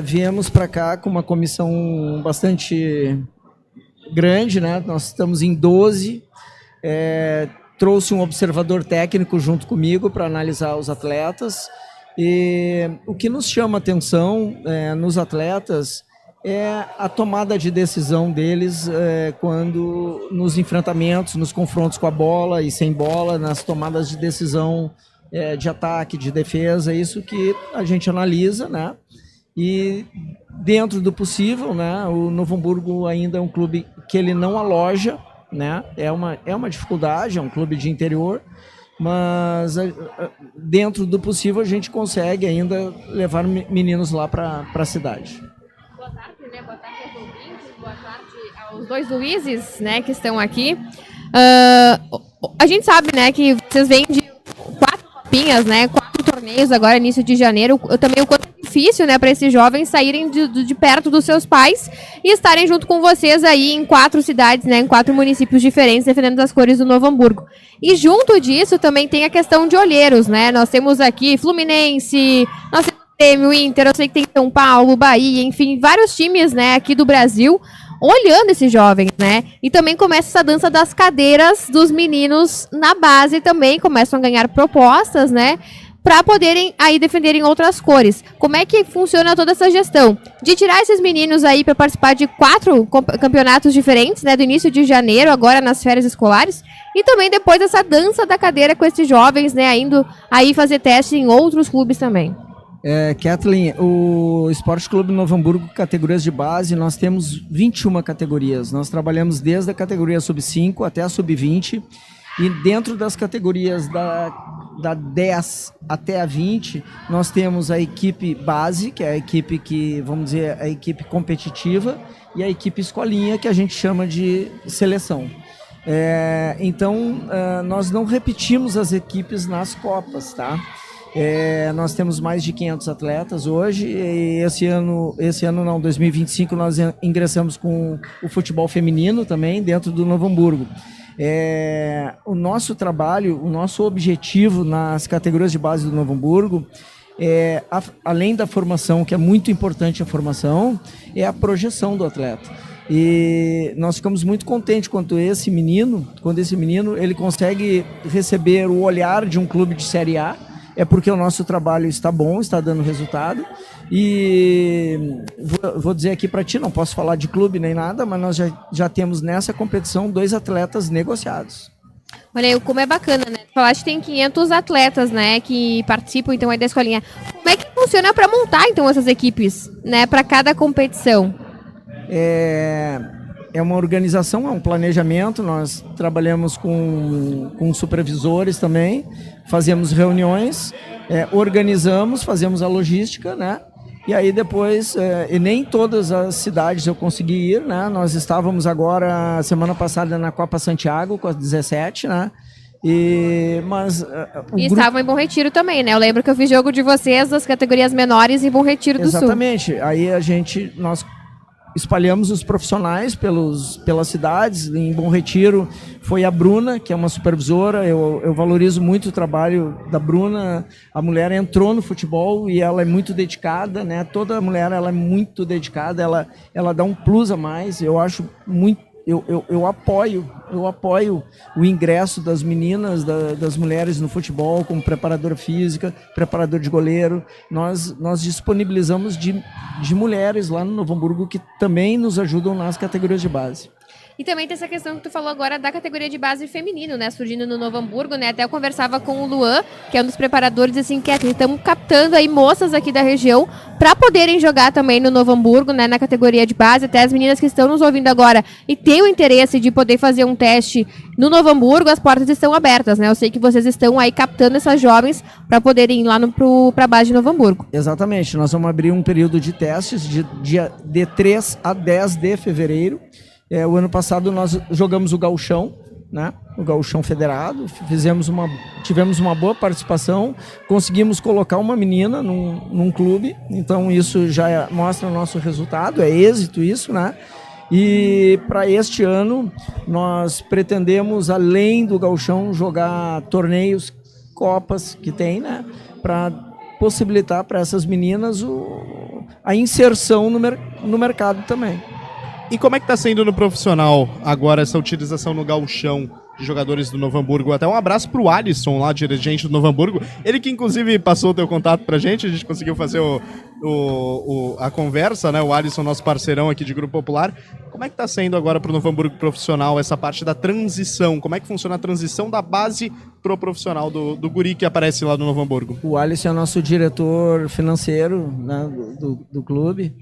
Viemos para cá com uma comissão bastante grande, né? Nós estamos em 12. Trouxe um observador técnico junto comigo para analisar os atletas. E o que nos chama atenção nos atletas é a tomada de decisão deles quando nos enfrentamentos, nos confrontos com a bola e sem bola, nas tomadas de decisão de ataque, de defesa, isso que a gente analisa, né? E dentro do possível, né, o Novo Hamburgo ainda é um clube que ele não aloja, né? É uma dificuldade, é um clube de interior, mas dentro do possível a gente consegue ainda levar meninos lá para a cidade. Boa tarde, né? Boa tarde aos ouvintes, boa tarde aos dois Luizes, né, que estão aqui. A gente sabe, né, que vocês vêm de 4 copinhas, né, 4 torneios agora, início de janeiro. Eu também o quanto é difícil, né, para esses jovens saírem de perto dos seus pais e estarem junto com vocês aí em 4 cidades, né, em 4 municípios diferentes, defendendo as cores do Novo Hamburgo. E junto disso também tem a questão de olheiros, né? Nós temos aqui Fluminense, nós temos Grêmio, Inter, eu sei que tem São Paulo, Bahia, enfim, vários times, né, aqui do Brasil olhando esses jovens, né? E também começa essa dança das cadeiras dos meninos na base também, começam a ganhar propostas, né? Para poderem aí defenderem outras cores. Como é que funciona toda essa gestão? De tirar esses meninos aí para participar de 4 campeonatos diferentes, né? Do início de janeiro, agora nas férias escolares. E também depois essa dança da cadeira com esses jovens, né? Indo aí fazer teste em outros clubes também. Kathleen, o Esporte Clube Novo Hamburgo, categorias de base, nós temos 21 categorias. Nós trabalhamos desde a categoria sub-5 até a sub-20. E dentro das categorias da 10 até a 20, nós temos a equipe base, que é a equipe que, vamos dizer, a equipe competitiva, e a equipe escolinha, que a gente chama de seleção. Então, nós não repetimos as equipes nas Copas, tá? Nós temos mais de 500 atletas hoje, e esse ano não, 2025, nós ingressamos com o futebol feminino também dentro do Novo Hamburgo. O nosso trabalho, o nosso objetivo nas categorias de base do Novo Hamburgo, além da formação, que é muito importante a formação, é a projeção do atleta. E nós ficamos muito contentes quando esse menino ele consegue receber o olhar de um clube de Série A. É porque o nosso trabalho está bom, está dando resultado. E vou dizer aqui para ti, não posso falar de clube nem nada, mas nós já temos nessa competição 2 atletas negociados. Olha aí, como é bacana, né? Falaste que tem 500 atletas, né, que participam então aí da escolinha. Como é que funciona para montar então essas equipes, né, para cada competição? É uma organização, é um planejamento. Nós trabalhamos com supervisores também, fazemos reuniões, organizamos, fazemos a logística, né? E aí depois, e nem todas as cidades eu consegui ir, né? Nós estávamos agora, semana passada, na Copa Santiago, com as 17, né? E estavam em Bom Retiro também, né? Eu lembro que eu vi jogo de vocês das categorias menores em Bom Retiro do Sul. Exatamente. Aí nós espalhamos os profissionais pelas cidades. Em Bom Retiro foi a Bruna, que é uma supervisora. Eu valorizo muito o trabalho da Bruna. A mulher entrou no futebol e ela é muito dedicada, né? Toda mulher ela é muito dedicada, ela dá um plus a mais. Eu acho muito. Eu apoio o ingresso das meninas, das mulheres no futebol, como preparadora física, preparador de goleiro. Nós disponibilizamos de mulheres lá no Novo Hamburgo que também nos ajudam nas categorias de base. E também tem essa questão que tu falou agora da categoria de base feminino, né? Surgindo no Novo Hamburgo, né? Até eu conversava com o Luan, que é um dos preparadores, assim, que estamos captando aí moças aqui da região para poderem jogar também no Novo Hamburgo, né? Na categoria de base. Até as meninas que estão nos ouvindo agora e têm o interesse de poder fazer um teste no Novo Hamburgo, as portas estão abertas, né? Eu sei que vocês estão aí captando essas jovens para poderem ir lá para a base de Novo Hamburgo. Exatamente. Nós vamos abrir um período de testes de 3 a 10 de fevereiro. O ano passado nós jogamos o Gauchão, né? O Gauchão Federado, tivemos uma boa participação, conseguimos colocar uma menina num clube, então isso já mostra o nosso resultado, é êxito isso, né? E para este ano nós pretendemos, além do Gauchão, jogar torneios, copas que tem, né? Para possibilitar para essas meninas a inserção no mercado também. E como é que está sendo no profissional agora essa utilização no gauchão de jogadores do Novo Hamburgo? Até um abraço pro Alisson lá, dirigente do Novo Hamburgo. Ele que inclusive passou o teu contato pra gente, a gente conseguiu fazer a conversa, né? O Alisson, nosso parceirão aqui de Grupo Popular. Como é que tá sendo agora pro Novo Hamburgo profissional essa parte da transição? Como é que funciona a transição da base pro profissional do guri que aparece lá no Novo Hamburgo? O Alisson é nosso diretor financeiro, né, do clube.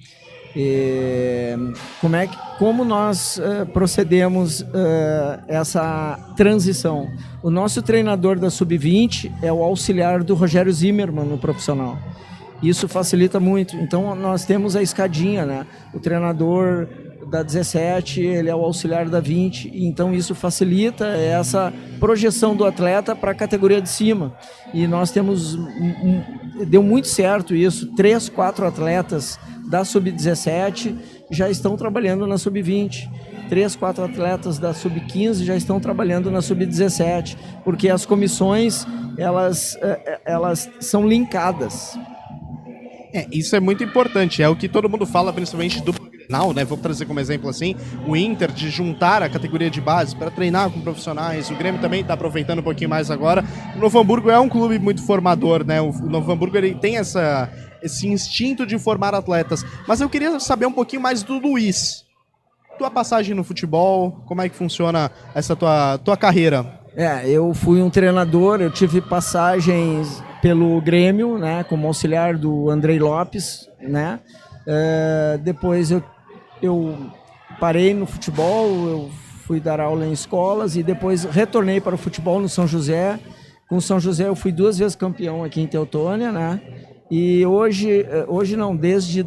Como nós procedemos essa transição? O nosso treinador da Sub-20 é o auxiliar do Rogério Zimmermann no profissional. Isso facilita muito. Então nós temos a escadinha, né? O treinador da 17, ele é o auxiliar da 20, então isso facilita essa projeção do atleta para a categoria de cima. E nós temos, deu muito certo isso, 3, 4 atletas da Sub-17 já estão trabalhando na Sub-20. 3, 4 atletas da Sub-15 já estão trabalhando na Sub-17, porque as comissões, elas são linkadas. Isso é muito importante, é o que todo mundo fala, principalmente do Grenal, né? Vou trazer como exemplo assim, o Inter de juntar a categoria de base para treinar com profissionais, o Grêmio também está aproveitando um pouquinho mais agora. O Novo Hamburgo é um clube muito formador, né? O Novo Hamburgo, ele tem esse instinto de formar atletas, mas eu queria saber um pouquinho mais do Luiz. Tua passagem no futebol, como é que funciona essa tua carreira? Eu fui um treinador, eu tive passagens pelo Grêmio, né, como auxiliar do Andrei Lopes, né? Depois eu parei no futebol, eu fui dar aula em escolas e depois retornei para o futebol no São José. Com o São José eu fui 2 vezes campeão aqui em Teutônia, né? E hoje não, desde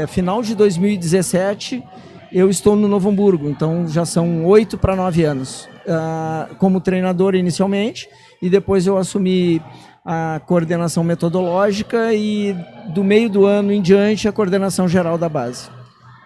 final de 2017 eu estou no Novo Hamburgo, então já são 8 para 9 anos como treinador inicialmente, e depois eu assumi a coordenação metodológica e do meio do ano em diante a coordenação geral da base.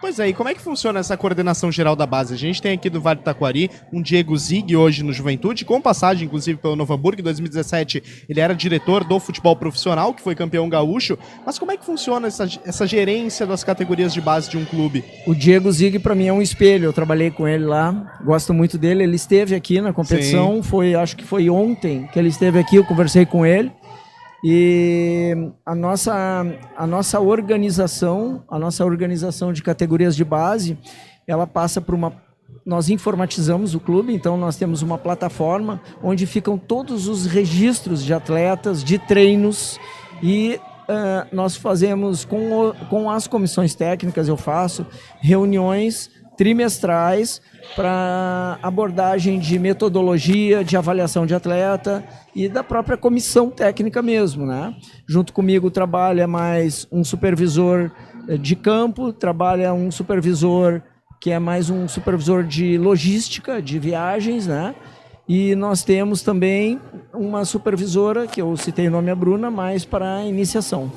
Pois é, e como é que funciona essa coordenação geral da base? A gente tem aqui do Vale do Taquari um Diego Zig hoje no Juventude, com passagem inclusive pelo Novo Hamburgo. Em 2017 ele era diretor do futebol profissional, que foi campeão gaúcho. Mas como é que funciona essa gerência das categorias de base de um clube? O Diego Zig para mim é um espelho, eu trabalhei com ele lá, gosto muito dele. Ele esteve aqui na competição, acho que foi ontem que ele esteve aqui, eu conversei com ele. E a nossa organização de categorias de base, ela passa por nós informatizamos o clube, então nós temos uma plataforma onde ficam todos os registros de atletas, de treinos, e nós fazemos com as comissões técnicas, eu faço reuniões trimestrais para abordagem de metodologia, de avaliação de atleta e da própria comissão técnica mesmo, né? Junto comigo trabalha mais um supervisor de campo, trabalha um supervisor que é mais um supervisor de logística, de viagens, né? E nós temos também uma supervisora, que eu citei o nome, a Bruna, mais para a iniciação.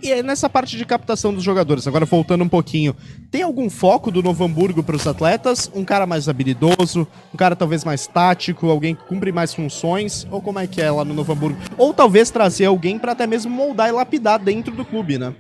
E aí, nessa parte de captação dos jogadores, agora voltando um pouquinho, tem algum foco do Novo Hamburgo para os atletas? Um cara mais habilidoso, um cara talvez mais tático, alguém que cumpre mais funções? Ou como é que é lá no Novo Hamburgo? Ou talvez trazer alguém para até mesmo moldar e lapidar dentro do clube, né?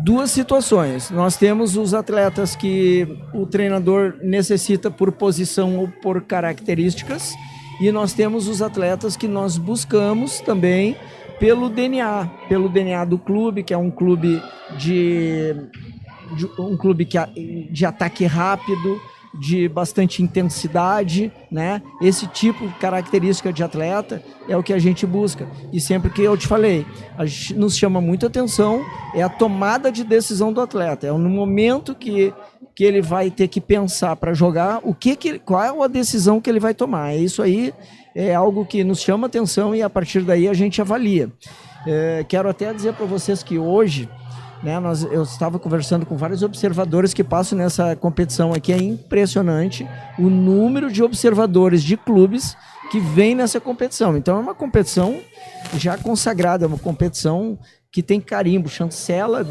2 situações. Nós temos os atletas que o treinador necessita por posição ou por características, e nós temos os atletas que nós buscamos também pelo DNA do clube, que é um clube de ataque rápido, de bastante intensidade, né? Esse tipo de característica de atleta é o que a gente busca. E sempre que eu te falei, nos chama muita atenção é a tomada de decisão do atleta. É no momento que ele vai ter que pensar para jogar, qual é a decisão que ele vai tomar. Isso aí é algo que nos chama atenção e a partir daí a gente avalia. Quero até dizer para vocês que hoje, né, eu estava conversando com vários observadores que passam nessa competição aqui, é impressionante o número de observadores de clubes que vêm nessa competição. Então é uma competição já consagrada, é uma competição que tem carimbo, chancela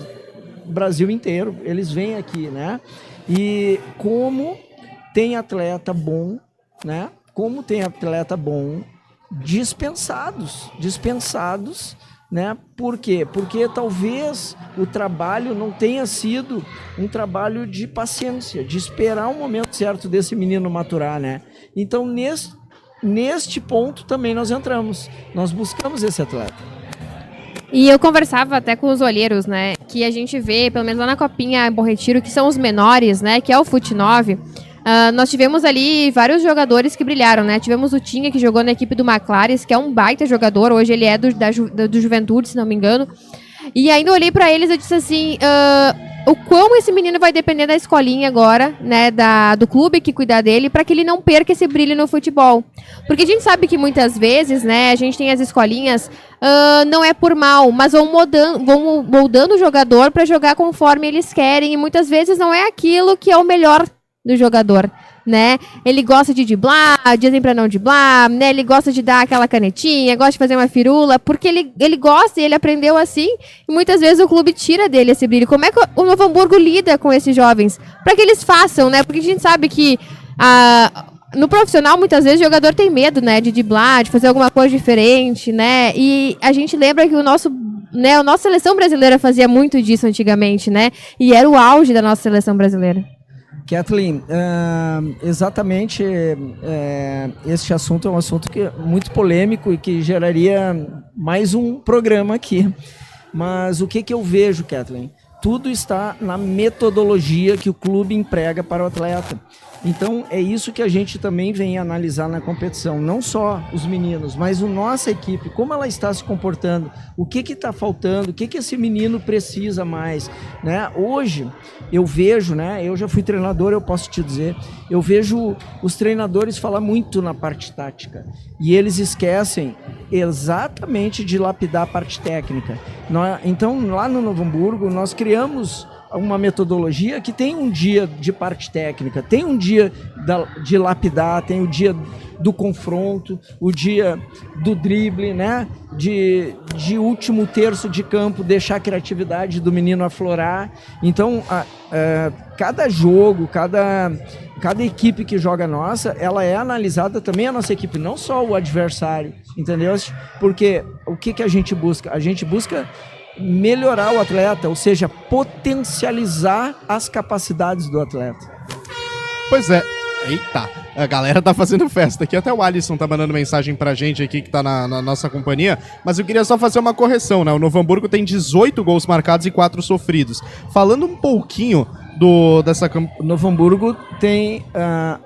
Brasil inteiro, eles vêm aqui, né? E como tem atleta bom, né? Como tem atleta bom, dispensados né? Por quê? Porque talvez o trabalho não tenha sido um trabalho de paciência, de esperar o momento certo desse menino maturar, né? Então, neste ponto também nós entramos, nós buscamos esse atleta. E eu conversava até com os olheiros, né, que a gente vê, pelo menos lá na Copinha Bom Retiro, que são os menores, né, que é o Fut 9, nós tivemos ali vários jogadores que brilharam, né, tivemos o Tinha, que jogou na equipe do Maclares, que é um baita jogador, hoje ele é do Juventude, se não me engano, e ainda eu olhei pra eles e disse assim, o quão esse menino vai depender da escolinha agora, né, do clube que cuidar dele, para que ele não perca esse brilho no futebol. Porque a gente sabe que muitas vezes, né, a gente tem as escolinhas, não é por mal, mas vão moldando o jogador para jogar conforme eles querem, e muitas vezes não é aquilo que é o melhor do jogador, né? Ele gosta de driblar, dizem pra não driblar, né? Ele gosta de dar aquela canetinha, gosta de fazer uma firula, porque ele gosta e ele aprendeu assim, e muitas vezes o clube tira dele esse brilho. Como é que o Novo Hamburgo lida com esses jovens? Para que eles façam, né? Porque a gente sabe que no profissional, muitas vezes, o jogador tem medo, né? De driblar, de fazer alguma coisa diferente, né? E a gente lembra que a nossa seleção brasileira fazia muito disso antigamente, né? E era o auge da nossa seleção brasileira. Kathleen, exatamente este assunto é um assunto muito polêmico e que geraria mais um programa aqui. Mas o que eu vejo, Kathleen? Tudo está na metodologia que o clube emprega para o atleta. Então, é isso que a gente também vem analisar na competição. Não só os meninos, mas a nossa equipe, como ela está se comportando, o que está faltando, o que esse menino precisa mais, né? Hoje, eu vejo, né? Eu já fui treinador, eu posso te dizer, eu vejo os treinadores falar muito na parte tática. E eles esquecem exatamente de lapidar a parte técnica. Então, lá no Novo Hamburgo, nós criamos uma metodologia que tem um dia de parte técnica, tem um dia de lapidar, tem o dia do confronto, o dia do drible, né? De último terço de campo, deixar a criatividade do menino aflorar. Então, cada jogo, cada equipe que joga nossa, ela é analisada também a nossa equipe, não só o adversário, entendeu? Porque o que a gente busca? A gente busca melhorar o atleta, ou seja, potencializar as capacidades do atleta. Pois é. Eita, a galera tá fazendo festa aqui, até o Alisson tá mandando mensagem pra gente aqui que tá na nossa companhia, mas eu queria só fazer uma correção, né? O Novo Hamburgo tem 18 gols marcados e 4 sofridos. Falando um pouquinho dessa campanha. O Novo Hamburgo tem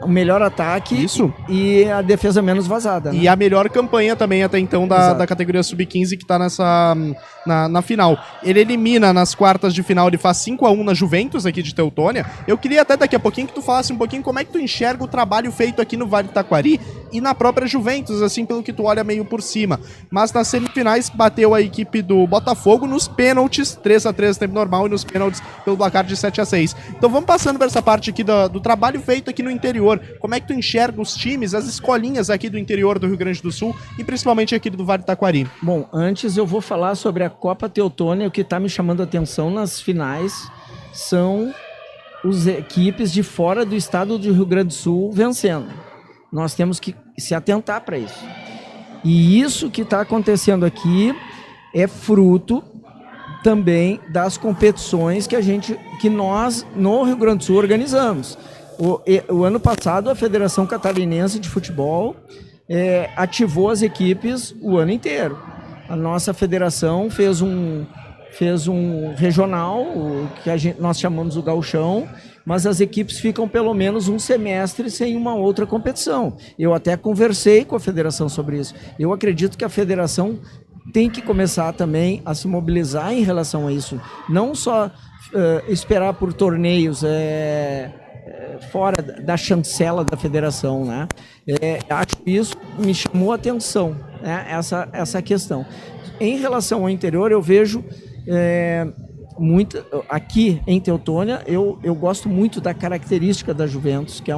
o melhor ataque. Isso. E a defesa menos vazada. Né? E a melhor campanha também até então da categoria Sub-15 que tá na final. Ele elimina nas quartas de final, ele faz 5-1 na Juventus aqui de Teutônia. Eu queria até daqui a pouquinho que tu falasse um pouquinho como é que tu enxerga o trabalho feito aqui no Vale do Taquari e na própria Juventus, assim, pelo que tu olha meio por cima. Mas nas semifinais bateu a equipe do Botafogo nos pênaltis, 3-3 no tempo normal, e nos pênaltis pelo placar de 7-6. Então vamos passando por essa parte aqui do trabalho feito aqui no interior. Como é que tu enxerga os times, as escolinhas aqui do interior do Rio Grande do Sul e principalmente aqui do Vale do Taquari? Bom, antes eu vou falar sobre a Copa Teutônia. O que está me chamando a atenção nas finais são as equipes de fora do estado do Rio Grande do Sul vencendo. Nós temos que se atentar para isso. E isso que está acontecendo aqui é fruto também das competições que nós, no Rio Grande do Sul, organizamos. O ano passado, a Federação Catarinense de Futebol ativou as equipes o ano inteiro. A nossa federação fez um regional, nós chamamos o Gauchão, mas as equipes ficam pelo menos um semestre sem uma outra competição. Eu até conversei com a federação sobre isso. Eu acredito que a federação tem que começar também a se mobilizar em relação a isso. Não só esperar por torneios fora da chancela da federação, né? Acho que isso me chamou a atenção, né? Essa questão. Em relação ao interior, eu vejo aqui em Teutônia, eu gosto muito da característica da Juventus, que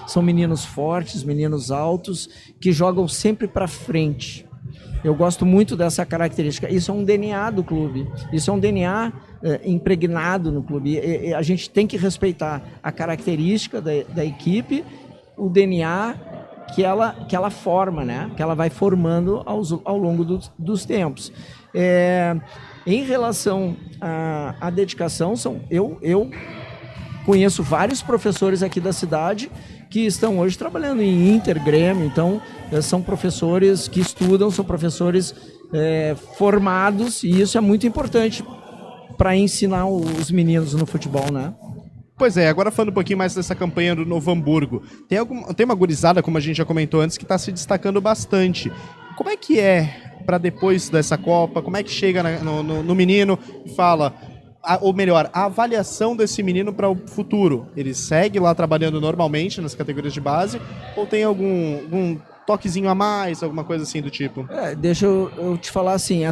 são meninos fortes, meninos altos, que jogam sempre para frente. Eu gosto muito dessa característica. Isso é um DNA do clube. Isso é um DNA impregnado no clube. E a gente tem que respeitar a característica da equipe, o DNA que ela forma, né? Que ela vai formando ao longo dos tempos. Em relação à dedicação, eu conheço vários professores aqui da cidade que estão hoje trabalhando em Inter, Grêmio, então são professores que estudam, são professores formados, e isso é muito importante para ensinar os meninos no futebol, né? Pois é, agora falando um pouquinho mais dessa campanha do Novo Hamburgo, tem uma gurizada, como a gente já comentou antes, que está se destacando bastante. Como é que é para depois dessa Copa? Como é que chega no menino e fala, ou melhor, a avaliação desse menino para o futuro? Ele segue lá trabalhando normalmente nas categorias de base ou tem algum toquezinho a mais, alguma coisa assim do tipo? Deixa eu te falar assim,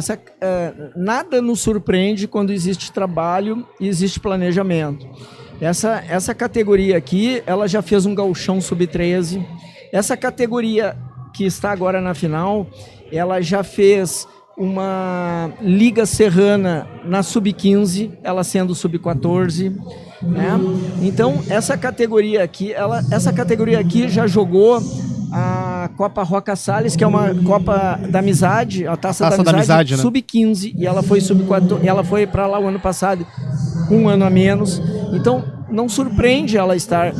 nada nos surpreende quando existe trabalho e existe planejamento. Essa categoria aqui, ela já fez um gauchão sub-13. Essa categoria que está agora na final, ela já fez uma Liga Serrana na sub-15, ela sendo sub-14, né? Então, essa categoria aqui já jogou a Copa Roca Salles, que é uma Copa da Amizade, a Taça da Amizade, né? Sub-15, e ela foi sub-14, ela foi para lá o ano passado, um ano a menos. Então, não surpreende ela estar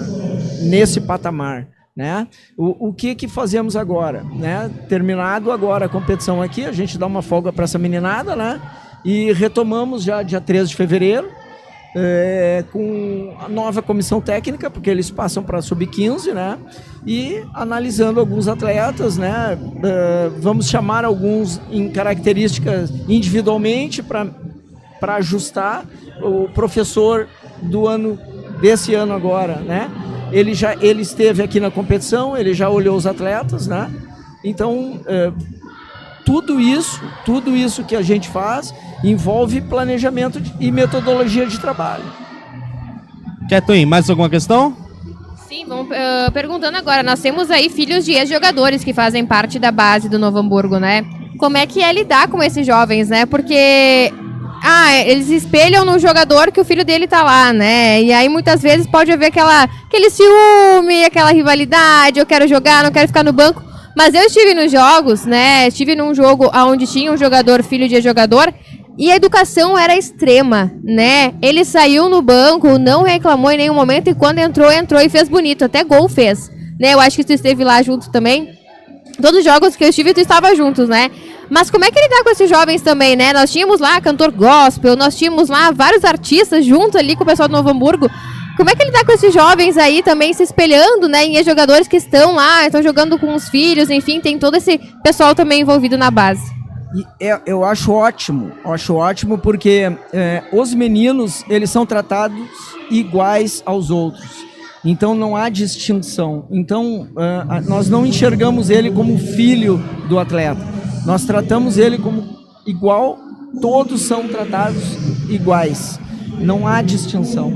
nesse patamar, né? O que fazemos agora, né? Terminado agora a competição aqui, a gente dá uma folga para essa meninada, né? E retomamos já dia 13 de fevereiro, com a nova comissão técnica, porque eles passam para sub-15, né? E analisando alguns atletas, né? Vamos chamar alguns em características individualmente para ajustar. O professor desse ano agora, né? Ele esteve aqui na competição, ele já olhou os atletas, né? Então, tudo isso que a gente faz envolve planejamento e metodologia de trabalho. Ketuin, mais alguma questão? Sim, vamos perguntando agora. Nós temos aí filhos de ex-jogadores que fazem parte da base do Novo Hamburgo, né? Como é que é lidar com esses jovens, né? Porque eles espelham no jogador que o filho dele tá lá, né? E aí muitas vezes pode haver aquele ciúme, aquela rivalidade, eu quero jogar, não quero ficar no banco. Mas eu estive nos jogos, né? Estive num jogo onde tinha um jogador, filho de jogador, e a educação era extrema, né? Ele saiu no banco, não reclamou em nenhum momento, e quando entrou e fez bonito, até gol fez, né? Eu acho que tu esteve lá junto também. Todos os jogos que eu estive, tu estava juntos, né? Mas como é que lidar com esses jovens também, né? Nós tínhamos lá cantor gospel, nós tínhamos lá vários artistas junto ali com o pessoal do Novo Hamburgo. Como é que lidar com esses jovens aí também se espelhando, né, em jogadores que estão lá, estão jogando com os filhos, enfim, tem todo esse pessoal também envolvido na base. Eu acho ótimo porque os meninos, eles são tratados iguais aos outros. Então não há distinção. Então nós não enxergamos ele como filho do atleta. Nós tratamos ele como igual, todos são tratados iguais. Não há distinção.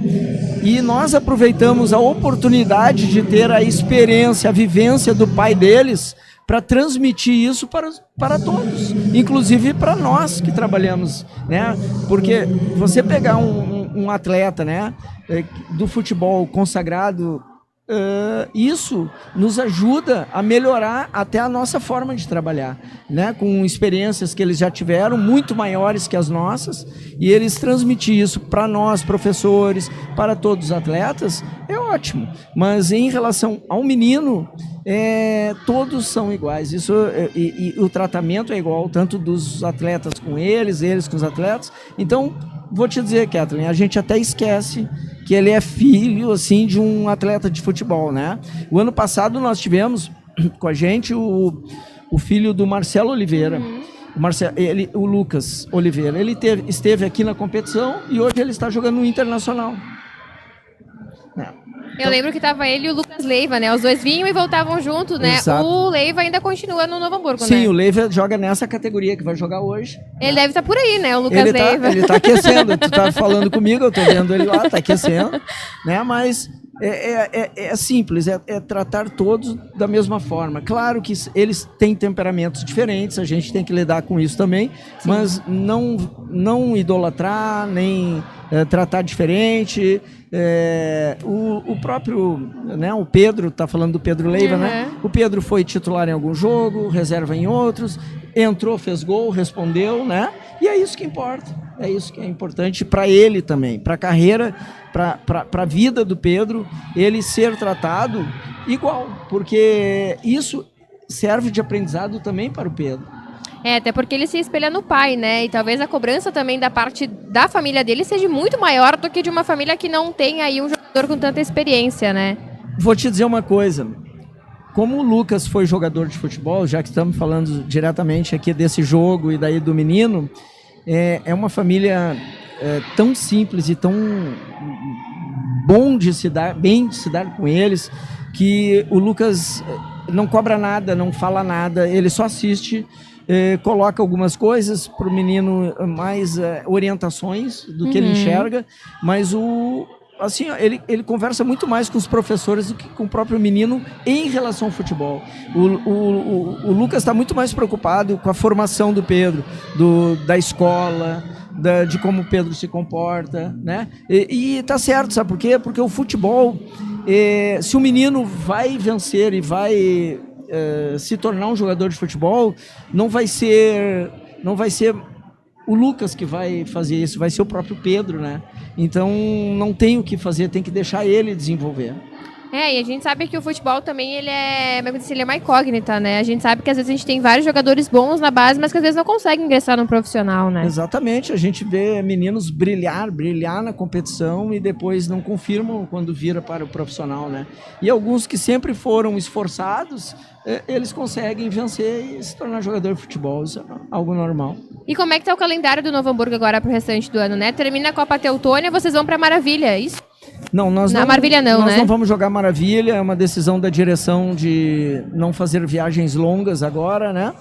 E nós aproveitamos a oportunidade de ter a experiência, a vivência do pai deles para transmitir isso para todos, inclusive para nós que trabalhamos, né? Porque você pegar um atleta, né, do futebol consagrado, isso nos ajuda a melhorar até a nossa forma de trabalhar, né? Com experiências que eles já tiveram, muito maiores que as nossas, e eles transmitir isso para nós, professores, para todos os atletas, é ótimo. Mas em relação ao menino, todos são iguais. Isso, e o tratamento é igual, tanto dos atletas com eles com os atletas. Então, vou te dizer, Kathleen, a gente até esquece que ele é filho, assim, de um atleta de futebol, né? O ano passado nós tivemos com a gente o filho do Marcelo Oliveira, o Lucas Oliveira. Ele esteve aqui na competição e hoje ele está jogando no Internacional. Eu lembro que tava ele e o Lucas Leiva, né? Os dois vinham e voltavam juntos, né? Exato. O Leiva ainda continua no Novo Hamburgo, né? Sim, o Leiva joga nessa categoria que vai jogar hoje. Ele deve estar por aí, né? O Lucas Leiva. Ele tá aquecendo. Tu tá falando comigo, eu tô vendo ele lá, tá aquecendo, né? Mas é simples, é tratar todos da mesma forma. Claro que eles têm temperamentos diferentes, a gente tem que lidar com isso também, sim, mas não idolatrar, nem tratar diferente. O próprio, né, o Pedro, tá falando do Pedro Leiva, né? O Pedro foi titular em algum jogo, reserva em outros. entrou, fez gol, respondeu, né? E é isso que importa. É isso que é importante para ele também, para a carreira, para a vida do Pedro, ele ser tratado igual, porque isso serve de aprendizado também para o Pedro. Até porque ele se espelha no pai, né? E talvez a cobrança também da parte da família dele seja muito maior do que de uma família que não tem aí um jogador com tanta experiência, né? Vou te dizer uma coisa. Como o Lucas foi jogador de futebol, já que estamos falando diretamente aqui desse jogo e daí do menino, é uma família tão simples e tão bem de se dar com eles, que o Lucas não cobra nada, não fala nada, ele só assiste, coloca algumas coisas para o menino, mais orientações do que ele enxerga, mas assim, ele conversa muito mais com os professores do que com o próprio menino em relação ao futebol. O Lucas está muito mais preocupado com a formação do Pedro, da escola, de como o Pedro se comporta, né? E tá certo, sabe por quê? Porque o futebol, se o menino vai vencer e vai se tornar um jogador de futebol, não vai ser o Lucas que vai fazer isso, vai ser o próprio Pedro, né? Então não tem o que fazer, tem que deixar ele desenvolver. E a gente sabe que o futebol também ele é uma incógnita, né? A gente sabe que às vezes a gente tem vários jogadores bons na base, mas que às vezes não conseguem ingressar no profissional, né? Exatamente, a gente vê meninos brilhar na competição e depois não confirmam quando vira para o profissional, né? E alguns que sempre foram esforçados, eles conseguem vencer e se tornar jogador de futebol, isso é algo normal. E como é que tá o calendário do Novo Hamburgo agora pro restante do ano, né? Termina a Copa Teutônia, vocês vão pra Maravilha, é isso? Não, nós Maravilha não, nós né? não vamos jogar Maravilha, é uma decisão da direção de não fazer viagens longas agora, né?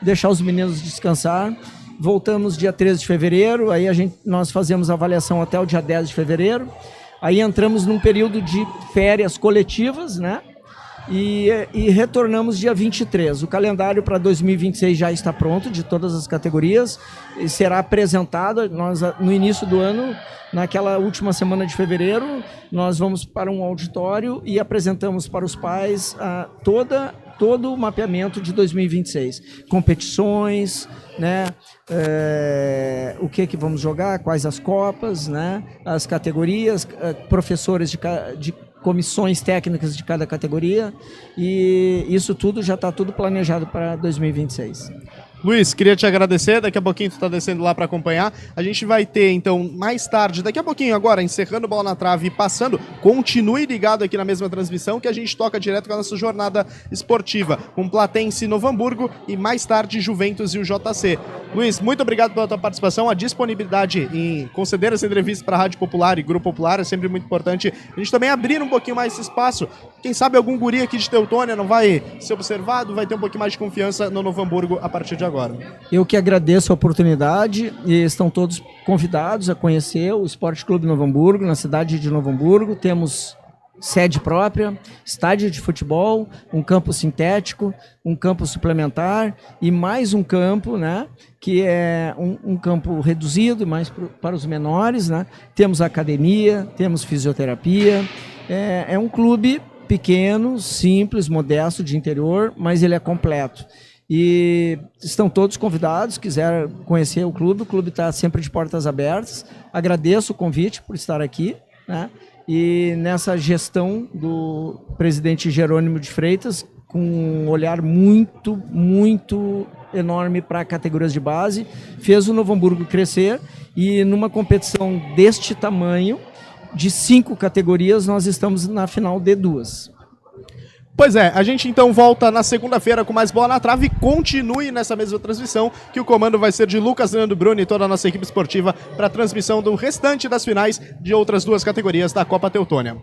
Deixar os meninos descansar. Voltamos dia 13 de fevereiro, aí nós fazemos a avaliação até o dia 10 de fevereiro. Aí entramos num período de férias coletivas, né? E retornamos dia 23. O calendário para 2026 já está pronto, de todas as categorias, e será apresentado. Nós, no início do ano, naquela última semana de fevereiro, nós vamos para um auditório e apresentamos para os pais todo o mapeamento de 2026. Competições, né? O que vamos jogar, quais as copas, né? As categorias, professores de comissões técnicas de cada categoria, e isso tudo já está tudo planejado para 2026. Luiz, queria te agradecer, daqui a pouquinho tu está descendo lá para acompanhar. A gente vai ter, então, mais tarde, daqui a pouquinho agora, encerrando Bola na Trave e passando, continue ligado aqui na mesma transmissão que a gente toca direto com a nossa jornada esportiva, com Platense, Novo Hamburgo e mais tarde Juventus e o JC. Luiz, muito obrigado pela tua participação, a disponibilidade em conceder essa entrevista para a Rádio Popular e Grupo Popular é sempre muito importante. A gente também abrir um pouquinho mais esse espaço, quem sabe algum guri aqui de Teutônia não vai ser observado, vai ter um pouquinho mais de confiança no Novo Hamburgo a partir de agora. Eu que agradeço a oportunidade e estão todos convidados a conhecer o Esporte Clube Novo Hamburgo, na cidade de Novo Hamburgo. Temos sede própria, estádio de futebol, um campo sintético, um campo suplementar e mais um campo, né, que é um campo reduzido, mais para os menores, né? Temos academia, temos fisioterapia, é um clube pequeno, simples, modesto, de interior, mas ele é completo. E estão todos convidados, quiser conhecer o clube está sempre de portas abertas. Agradeço o convite por estar aqui, né? E nessa gestão do presidente Jerônimo de Freitas, com um olhar muito, muito enorme para categorias de base, fez o Novo Hamburgo crescer, e numa competição deste tamanho, de 5 categorias, nós estamos na final de 2. Pois é, a gente então volta na segunda-feira com mais Bola na Trave. Continue nessa mesma transmissão, que o comando vai ser de Lucas Leandro Bruno e toda a nossa equipe esportiva para a transmissão do restante das finais de outras 2 categorias da Copa Teutônia.